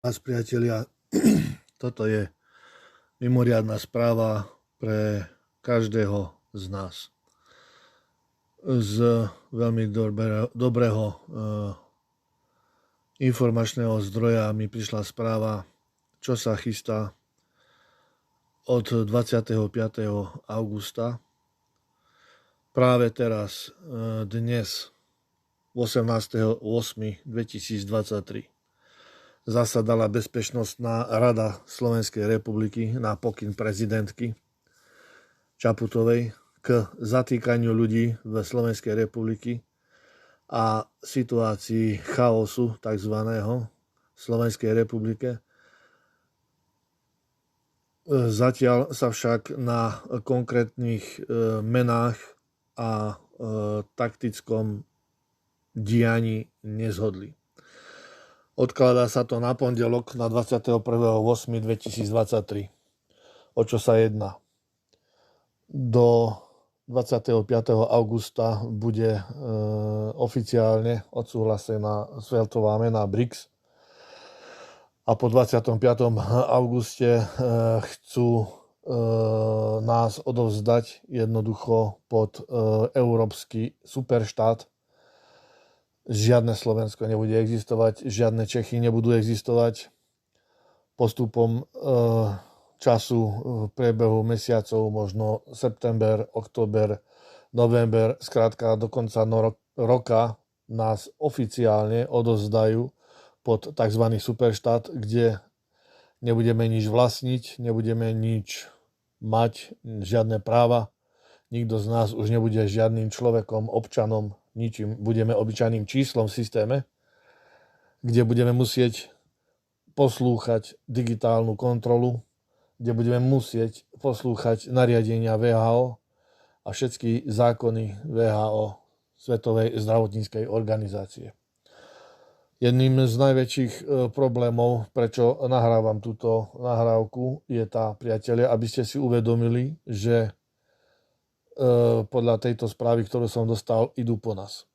Vás, priatelia, toto je mimoriadna správa pre každého z nás. Z veľmi dobrého informačného zdroja mi prišla správa, čo sa chystá od 25. augusta. Práve teraz, dnes, 18.8.2023, zasadala Bezpečnostná rada Slovenskej republiky na pokyn prezidentky Čaputovej k zatýkaniu ľudí v Slovenskej republiky a situácii chaosu tzv. V Slovenskej republike. Zatiaľ sa však na konkrétnych menách a taktickom dianí nezhodli. Odkladá sa to na pondelok, na 21.8.2023. O čo sa jedná? Do 25. augusta bude oficiálne odsúhlasená svetová mena BRICS a po 25. auguste chcú nás odovzdať jednoducho pod európsky superštát. Žiadne Slovensko nebude existovať, žiadne Čechy nebudú existovať. Postupom času v priebehu mesiacov, možno september, október, november, skrátka do konca roka nás oficiálne odovzdajú pod tzv. Superštát, kde nebudeme nič vlastniť, nebudeme nič mať, žiadne práva. Nikto z nás už nebude žiadnym človekom, občanom, ničím. Budeme obyčajným číslom v systéme, kde budeme musieť poslúchať digitálnu kontrolu, kde budeme musieť poslúchať nariadenia VHO a všetky zákony VHO, Svetovej zdravotníckej organizácie. Jedným z najväčších problémov, prečo nahrávam túto nahrávku, je tá, priatelia, aby ste si uvedomili, že podľa tejto správy, ktorú som dostal, idú po nás.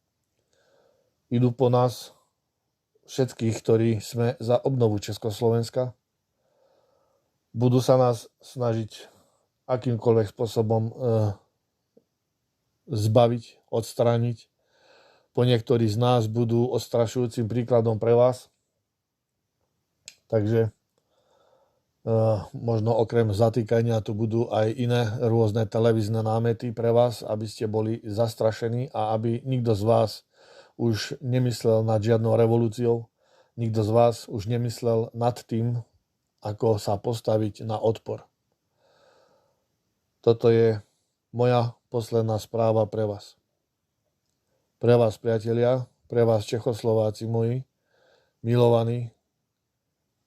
Idú po nás všetkých, ktorí sme za obnovu Československa. Budú sa nás snažiť akýmkoľvek spôsobom zbaviť, odstrániť. Po niektorí z nás budú odstrašujúcim príkladom pre vás. Takže možno okrem zatýkania tu budú aj iné rôzne televízne námety pre vás, aby ste boli zastrašení a aby nikto z vás už nemyslel nad žiadnou revolúciou, nikto z vás už nemyslel nad tým, ako sa postaviť na odpor. Toto je moja posledná správa pre vás. Pre vás, priatelia, pre vás, Čechoslováci moji, milovaní,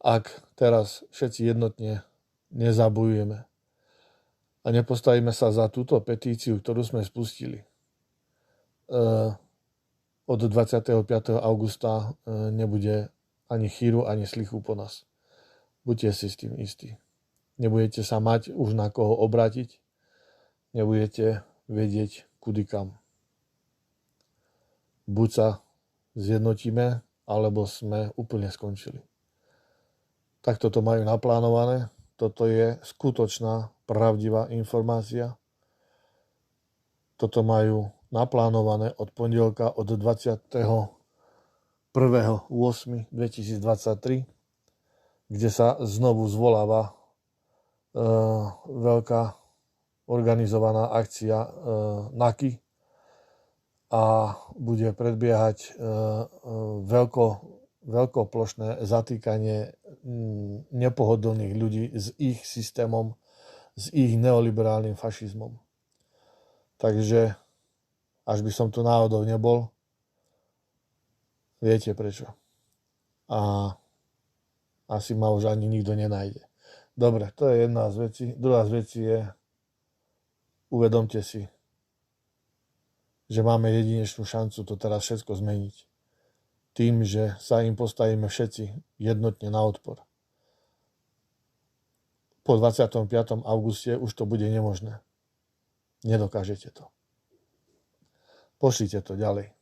ak teraz všetci jednotne nezabojujeme a nepostavíme sa za túto petíciu, ktorú sme spustili, od 25. augusta nebude ani chýru, ani slichu po nás. Buďte si s tým istí. Nebudete sa mať už na koho obrátiť, nebudete vedieť kudy kam. Buď sa zjednotíme, alebo sme úplne skončili. Takto to majú naplánované. Toto je skutočná, pravdivá informácia. Toto majú naplánované od pondelka, od 21.8.2023, kde sa znovu zvoláva veľká organizovaná akcia NAKY a bude predbiehať veľkoplošné zatýkanie nepohodlných ľudí s ich systémom, s ich neoliberálnym fašizmom. Takže, až by som tu náhodou nebol, viete prečo. A asi ma už ani nikto nenájde. Dobre, to je jedna z vecí. Druhá z vecí je, uvedomte si, že máme jedinečnú šancu to teraz všetko zmeniť. Tým, že sa im postavíme všetci jednotne na odpor. Po 25. auguste už to bude nemožné. Nedokážete to. Pošlite to ďalej.